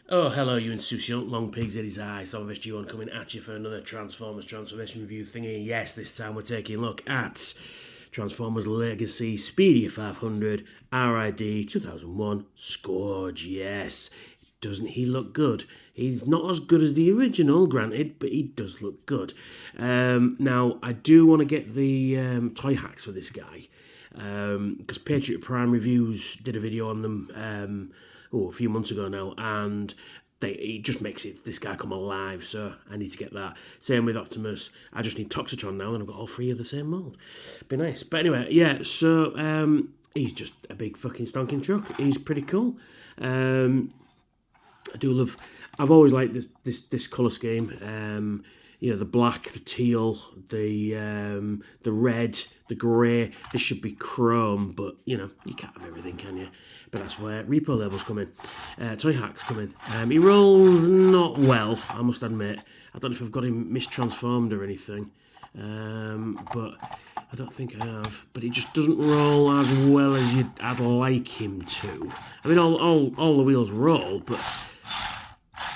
Oh, hello, you insouciant long pigs. It is I, Salvage G1, coming at you for another Transformers Transformation Review thingy. Yes, this time we're taking a look at Transformers Legacy Speedia 500 RID 2001 Scourge. Yes, doesn't he look good? He's not as good as the original, granted, but he does look good. Now, I do want to get the toy hacks for this guy, because Patriot Prime Reviews did a video on them a few months ago now, and it just makes this guy come alive, so I need to get that. Same with Optimus. I just need Toxitron now, and I've got all three of the same mold. Be nice. But anyway, yeah, so he's just a big fucking stonking truck. He's pretty cool. I do love. I've always liked this colour scheme. The black, the teal, the red, the grey. This should be chrome, but you can't have everything, can you? But that's where repo labels come in. Toy hacks come in. He rolls not well, I must admit. I don't know if I've got him mistransformed or anything, but I don't think I have. But he just doesn't roll as well as I'd like him to. I mean, all the wheels roll, but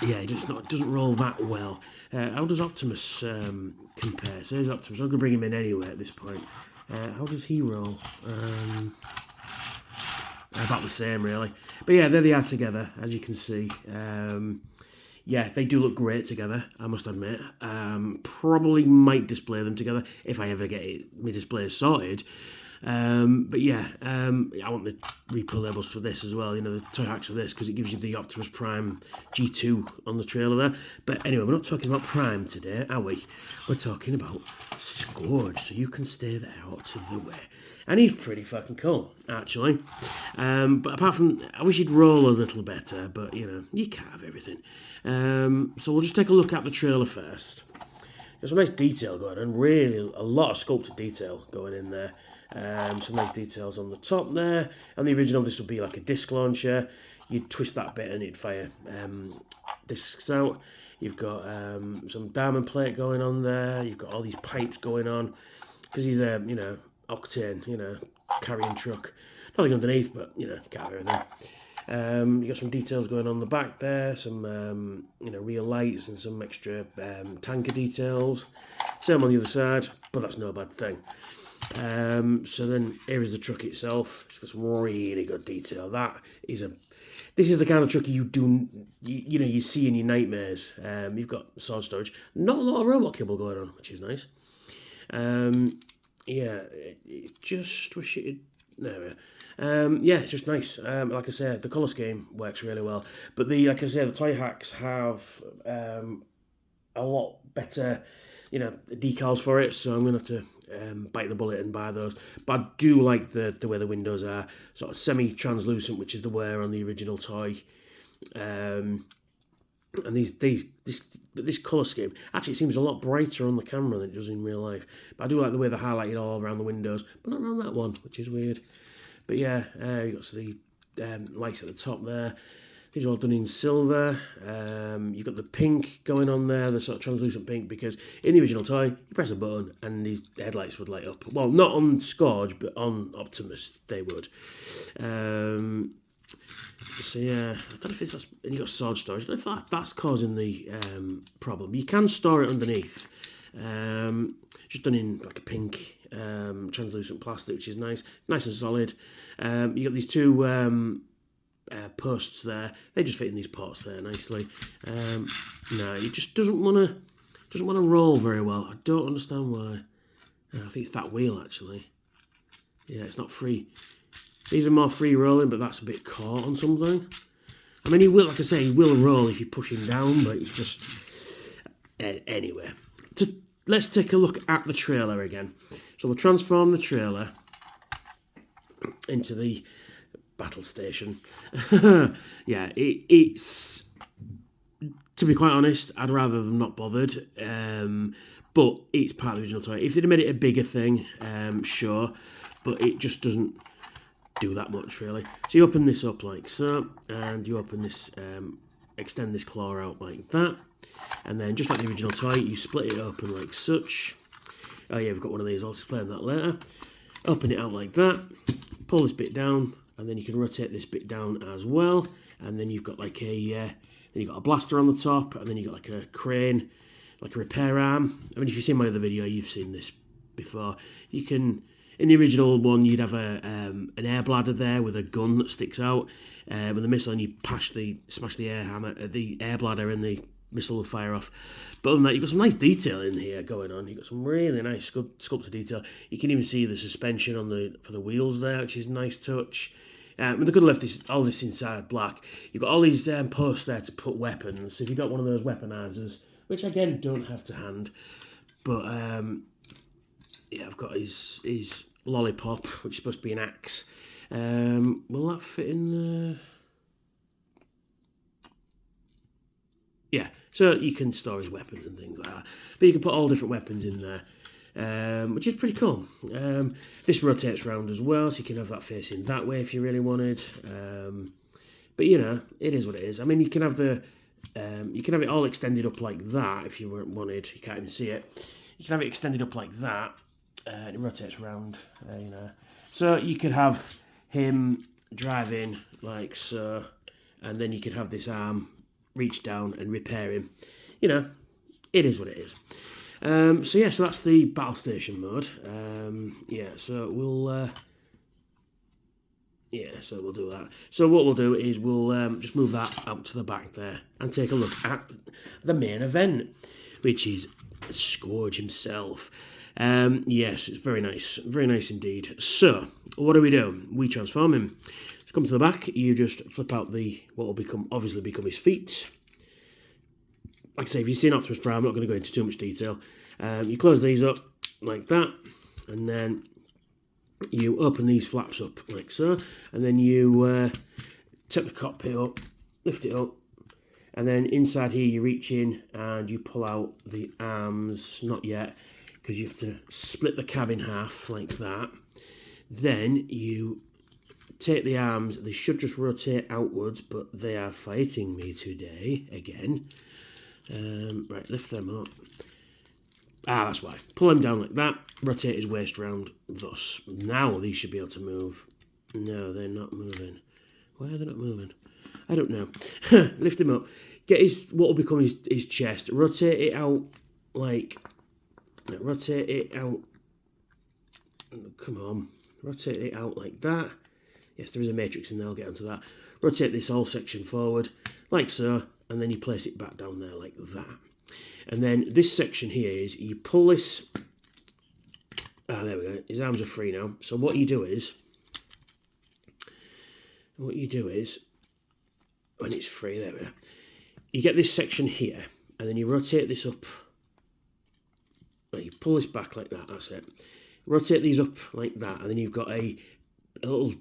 yeah, it doesn't roll that well. How does Optimus compare? So there's Optimus. I'm going to bring him in anyway at this point. How does he roll? About the same, really. But yeah, there they are together, as you can see. Yeah, they do look great together, I must admit. Probably might display them together if I ever get my displays sorted. But yeah, I want the repo labels for this as well, the toy hacks for this, because it gives you the Optimus Prime G2 on the trailer there. But anyway, we're not talking about Prime today, are we? We're talking about Scourge, so you can stay there out of the way. And he's pretty fucking cool, actually. But apart from, I wish he'd roll a little better, but you can't have everything. So we'll just take a look at the trailer first. There's some nice detail going on, really a lot of sculpted detail going in there. Some nice details on the top there. And the original, this would be like a disc launcher. You'd twist that bit and it'd fire discs out. You've got some diamond plate going on there. You've got all these pipes going on, because he's a octane, carrying truck. Nothing underneath, but can't have everything. You got some details going on the back there, some real lights and some extra tanker details. Same on the other side, but that's no bad thing. So then here is the truck itself. It's got some really good detail. This is the kind of truck you see in your nightmares. You've got sword storage, not a lot of robot kibble going on, which is nice. Yeah, just wish it. Yeah, it's just nice. Like I said, the colour scheme works really well. But the toy hacks have a lot better, decals for it. So I'm gonna have to bite the bullet and buy those. But I do like the way the windows are sort of semi-translucent, which is the wear on the original toy. And this colour scheme, actually it seems a lot brighter on the camera than it does in real life. But I do like the way they're highlighted all around the windows, but not around that one, which is weird. But yeah, you've got the lights at the top there. These are all done in silver. You've got the pink going on there, the sort of translucent pink, because in the original toy, you press a button and these headlights would light up. Well, not on Scourge, but on Optimus, they would. So yeah, I don't know if it's, and you've got sword storage. I don't know if that's causing the problem. You can store it underneath. Just done in like a pink translucent plastic, which is nice and solid. You got these two posts there. They just fit in these pots there nicely. No, it just doesn't want to roll very well. I don't understand why. I think it's that wheel actually. Yeah, it's not free. These are more free rolling, but that's a bit caught on something. I mean, he will, like I say, he will roll if you push him down, but it's just... Anyway, let's take a look at the trailer again. So we'll transform the trailer into the battle station. Yeah, it's... To be quite honest, I'd rather them not bothered, but it's part of the original toy. If they'd have made it a bigger thing, sure, but it just doesn't do that much really. So you open this up like so, and you open this, extend this claw out like that, and then just like the original toy, you split it open like such. Oh yeah, we've got one of these. I'll explain that later. Open it out like that, pull this bit down, and then you can rotate this bit down as well, and then you've got like a Then you've got a blaster on the top, and then you've got like a crane, like a repair arm. I mean, if you've seen my other video, you've seen this before. You can, in the original one, you'd have an air bladder there with a gun that sticks out. With the missile, and you smash the air bladder, and the missile will fire off. But other than that, you've got some nice detail in here going on. You've got some really nice sculpted detail. You can even see the suspension for the wheels there, which is a nice touch. And they could have left all this inside black. You've got all these posts there to put weapons. So if you've got one of those weaponizers, which again don't have to hand, but yeah, I've got his lollipop, which is supposed to be an axe. Will that fit in there? Yeah, so you can store his weapons and things like that. But you can put all different weapons in there, which is pretty cool. This rotates around as well, so you can have that facing that way if you really wanted. But you know, it is what it is. I mean, you can have it all extended up like that if you wanted. You can't even see it. You can have it extended up like that, and it rotates around. You know, so you could have him driving like so, and then you could have this arm reach down and repair him. You know, it is what it is. So yeah, so that's the battle station mode. Yeah, so we'll do that. So what we'll do is we'll just move that out to the back there and take a look at the main event, which is Scourge himself. Yes, it's very nice indeed. So what do? We transform him. So come to the back, you just flip out what will obviously become his feet. Like I say, if you've seen Optimus Prime, I'm not going to go into too much detail. You close these up like that, and then you open these flaps up like so, and then you take the cockpit up, lift it up, and then inside here you reach in and you pull out the arms. Not yet, because you have to split the cab in half like that. Then you take the arms. They should just rotate outwards, but they are fighting me today again. Right, lift them up. That's why. Pull him down like that. Rotate his waist round thus. Now these should be able to move. No, they're not moving. Why are they not moving? I don't know. Lift him up. Get what will become his chest. Rotate it out like... Rotate it out. Come on. Rotate it out like that. Yes, there is a matrix in there. I'll get onto that. Rotate this whole section forward like so. And then you place it back down there like that. And then this section here is you pull this. There we go. His arms are free now. So what you do is when it's free, there we go. You get this section here, and then you rotate this up. You pull this back like that. That's it. Rotate these up like that, and then you've got a little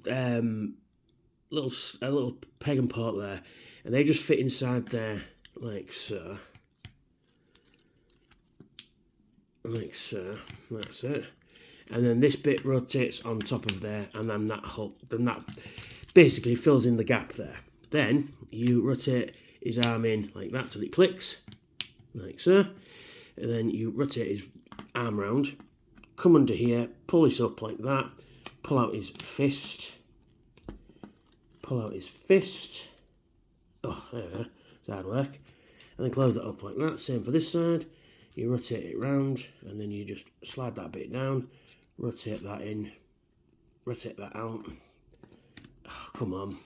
peg and port there, and they just fit inside there like so. Like so, that's it. And then this bit rotates on top of there, and then that basically fills in the gap there. Then you rotate his arm in like that till it clicks, like so. And then you rotate his arm round, come under here, pull this up like that, pull out his fist. Oh, there we go. It's hard work. And then close that up like that. Same for this side. You rotate it round, and then you just slide that bit down, rotate that in, rotate that out. Oh, come on.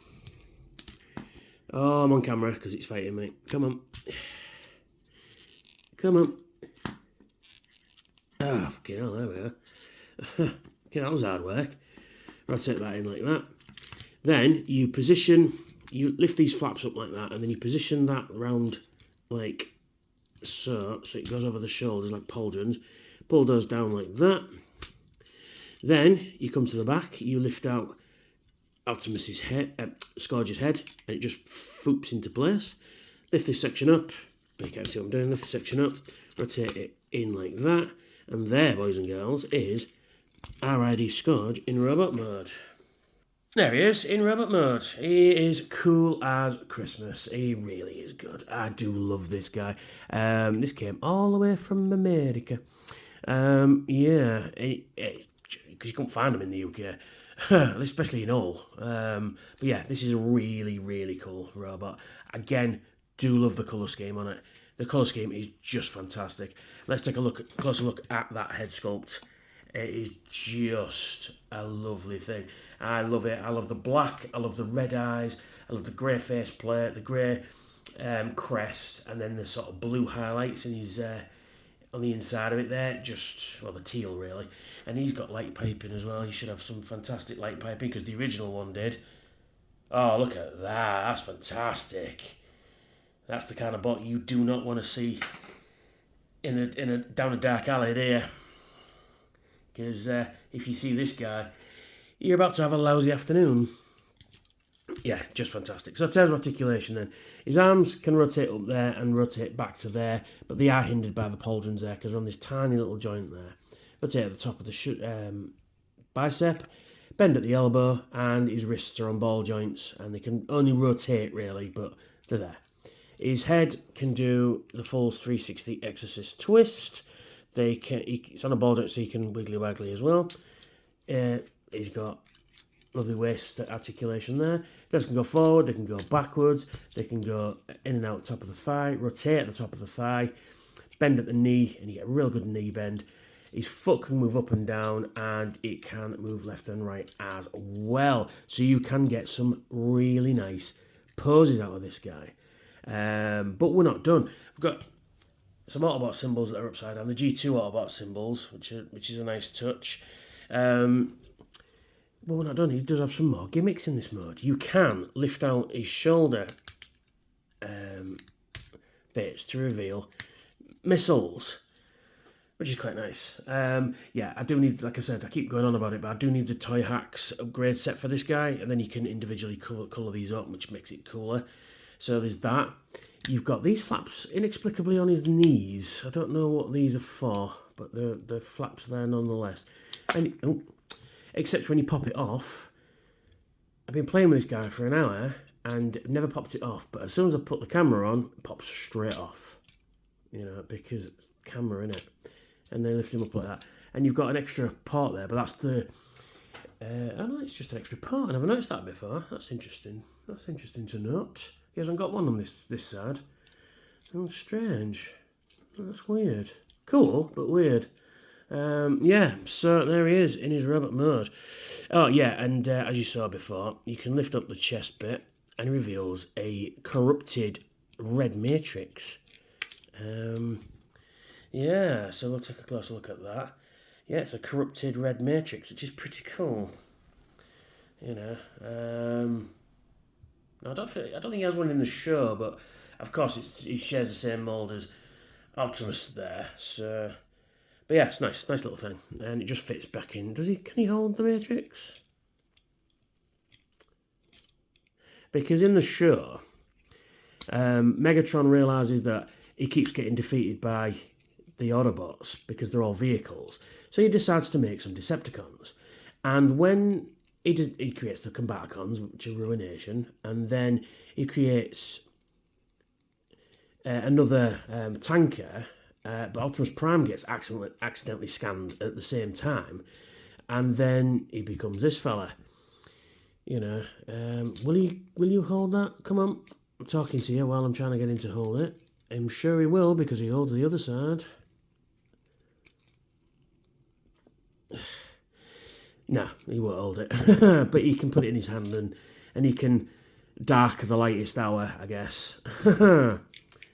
Oh, I'm on camera because it's fighting me. Come on. Come on. Fucking hell, there we go. Okay, that was hard work. Rotate that in like that. Then you lift these flaps up like that, and then you position that round like so it goes over the shoulders like pauldrons. Pull those down like that. Then you come to the back, you lift out Optimus's head, Scourge's head, and it just foops into place. Lift this section up. You can't see what I'm doing. Lift this section up, rotate it in like that, and there, boys and girls, is RID Scourge in robot mode. There he is, in robot mode. He is cool as Christmas. He really is good. I do love this guy. This came all the way from America. Yeah, because you couldn't find them in the UK, especially in Hull. But yeah, this is a really, really cool robot. Again, do love the colour scheme on it. The colour scheme is just fantastic. Let's take a closer look at that head sculpt. It is just a lovely thing. I love it. I love the black. I love the red eyes. I love the grey faceplate, the grey crest, and then the sort of blue highlights in his on the inside of it there. Just, well, the teal really. And he's got light piping as well. He should have some fantastic light piping because the original one did. Oh, look at that. That's fantastic. That's the kind of bot you do not want to see down a dark alley, do you? Because if you see this guy, you're about to have a lousy afternoon. Yeah, just fantastic. So in terms of articulation then, his arms can rotate up there and rotate back to there, but they are hindered by the pauldrons there because they're on this tiny little joint there. Rotate at the top of the bicep, bend at the elbow, and his wrists are on ball joints, and they can only rotate really, but they're there. His head can do the full 360 exorcist twist. It's on a ball joint, so he can wiggly waggly as well. He's got lovely waist articulation there. They can go forward, they can go backwards, they can go in and out the top of the thigh, rotate at the top of the thigh, bend at the knee, and you get a real good knee bend. His foot can move up and down, and it can move left and right as well. So you can get some really nice poses out of this guy. But we're not done. We've got some Autobot symbols that are upside down. The G2 Autobot symbols, which is a nice touch. But we're not done. He does have some more gimmicks in this mode. You can lift out his shoulder bits to reveal missiles, which is quite nice. Yeah, I do need, like I said, I keep going on about it, but I do need the Toy Hacks upgrade set for this guy, and then you can individually colour these up, which makes it cooler. So there's that. You've got these flaps inexplicably on his knees. I don't know what these are for, but the flaps there nonetheless. And except when you pop it off. I've been playing with this guy for an hour and never popped it off, but as soon as I put the camera on, it pops straight off. You know, because camera in it. And they lift him up like that. And you've got an extra part there, but that's the... oh no, it's just an extra part. I never noticed that before. That's interesting. That's interesting to note. He hasn't got one on this side. Oh, strange. That's weird. Cool, but weird. Yeah, so there he is in his robot mode. Oh yeah, and as you saw before, you can lift up the chest bit and it reveals a corrupted red matrix. Yeah, so we'll take a closer look at that. Yeah, it's a corrupted red matrix, which is pretty cool. You know, I don't think he has one in the show, but of course he shares the same mold as Optimus there. So, but yeah, it's nice little thing, and it just fits back in. Can he hold the matrix? Because in the show, Megatron realizes that he keeps getting defeated by the Autobots because they're all vehicles. So he decides to make some Decepticons. And when he creates the Combaticons, which are Ruination, and then he creates another tanker, but Optimus Prime gets accidentally scanned at the same time, and then he becomes this fella. You know, will you hold that? Come on, I'm talking to you while I'm trying to get him to hold it. I'm sure he will because he holds the other side. No, he won't hold it, but he can put it in his hand and he can dark the lightest hour, I guess.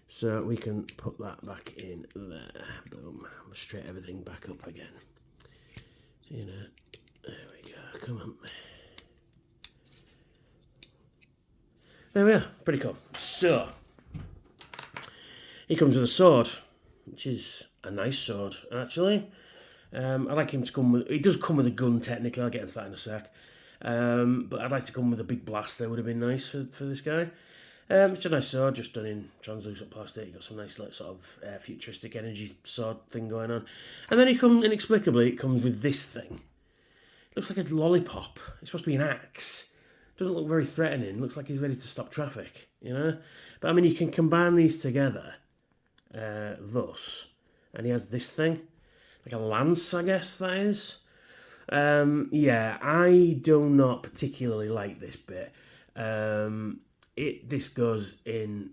So we can put that back in there. Boom. Straighten everything back up again. You know, there we go. Come on. There we are. Pretty cool. So, he comes with a sword, which is a nice sword, actually. I'd like him to come with... He does come with a gun, technically. I'll get into that in a sec. But I'd like to come with a big blaster. Would have been nice for this guy. It's a nice sword, just done in translucent plastic. Got some nice, like, sort of futuristic energy sword thing going on. And then inexplicably, it comes with this thing. It looks like a lollipop. It's supposed to be an axe. Doesn't look very threatening. Looks like he's ready to stop traffic, you know? But, I mean, you can combine these together, thus. And he has this thing. Like a lance, I guess that is. Yeah, I do not particularly like this bit. This goes in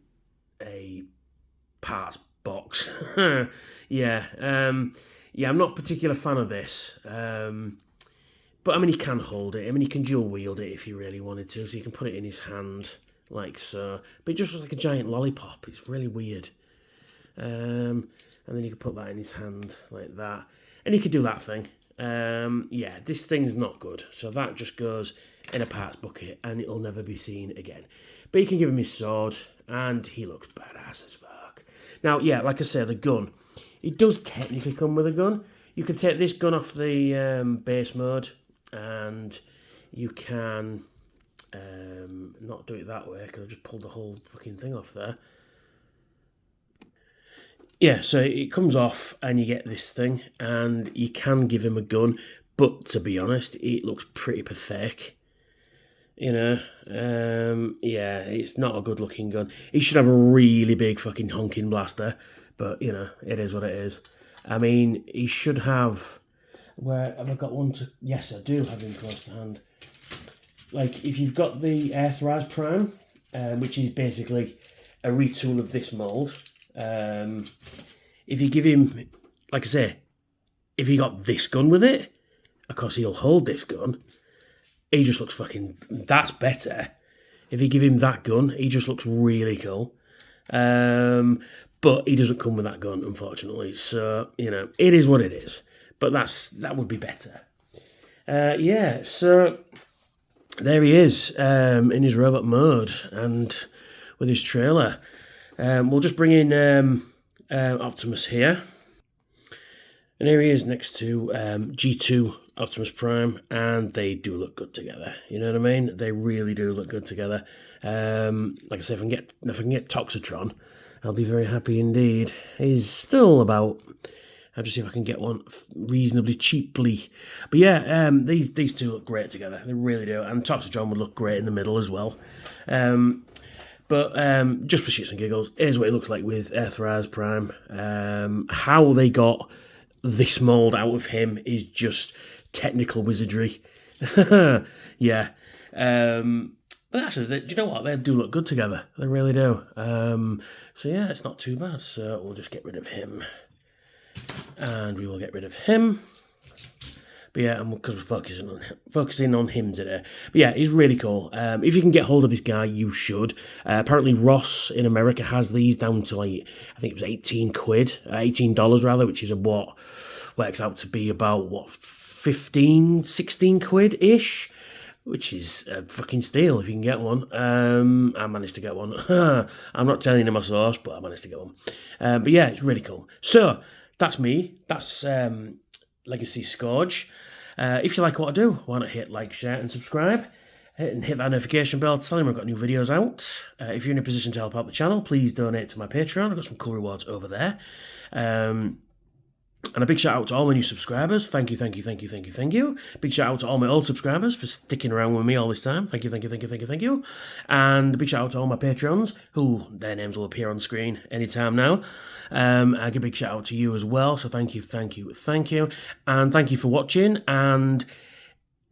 parts box. Yeah, yeah, I'm not a particular fan of this. But I mean, he can hold it. I mean, he can dual wield it if he really wanted to, so you can put it in his hand like so. But it just looks like a giant lollipop. It's really weird. And then you can put that in his hand like that, and he could do that thing. Yeah, this thing's not good. So that just goes in a parts bucket, and it'll never be seen again. But you can give him his sword, and he looks badass as fuck. Now, yeah, like I said, the gun. It does technically come with a gun. You can take this gun off the base mode, and you can not do it that way because I just pulled the whole fucking thing off there. Yeah, so it comes off and you get this thing, and you can give him a gun, but to be honest, it looks pretty pathetic. You know, yeah, it's not a good looking gun. He should have a really big fucking honking blaster, but you know, it is what it is. I mean, he should have. Where have I got one to? Yes, I do have him close to hand. Like, if you've got the Airthrise Prime, which is basically a retool of this mould, if you give him, like I say, if he got this gun with it, of course he'll hold this gun. He just looks fucking. That's better. If you give him that gun, he just looks really cool. But he doesn't come with that gun, unfortunately. So you know, it is what it is. But that would be better. Yeah, so there he is in his robot mode and with his trailer. We'll just bring in Optimus here. And here he is next to G2 Optimus Prime, and they do look good together. You know what I mean? They really do look good together. Like I say, if I can get Toxitron, I'll be very happy indeed. He's still about. I'll just see if I can get one reasonably cheaply. But yeah, these two look great together. They really do. And Toxitron would look great in the middle as well. But just for shits and giggles, here's what it looks like with Airthrise Prime. How they got this mould out of him is just technical wizardry. Yeah. But actually, do you know what? They do look good together. They really do. So yeah, it's not too bad. So we'll just get rid of him. And we will get rid of him. But yeah, because we're focusing on him today. But yeah, he's really cool. If you can get hold of this guy, you should. Apparently Ross in America has these down to like, I think it was $18 rather, which is what works out to be about 15, 16 quid-ish, which is a fucking steal if you can get one. I managed to get one. I'm not telling you my source, but I managed to get one. But yeah, it's really cool. So that's me. That's Legacy Scourge. If you like what I do, why not hit like, share, and subscribe? And hit that notification bell to tell me I've got new videos out. If you're in a position to help out the channel, please donate to my Patreon. I've got some cool rewards over there. And a big shout out to all my new subscribers. Thank you, thank you, thank you, thank you, thank you. Big shout out to all my old subscribers for sticking around with me all this time. Thank you, thank you, thank you, thank you, thank you. And a big shout out to all my Patreons, who their names will appear on screen anytime now. I give a big shout out to you as well. So thank you, thank you, thank you. And thank you for watching. And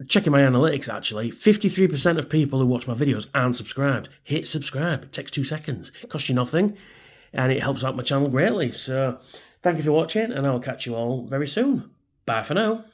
checking my analytics, actually, 53% of people who watch my videos aren't subscribed. Hit subscribe. It takes 2 seconds. It costs you nothing. And it helps out my channel greatly. So thank you for watching, and I'll catch you all very soon. Bye for now.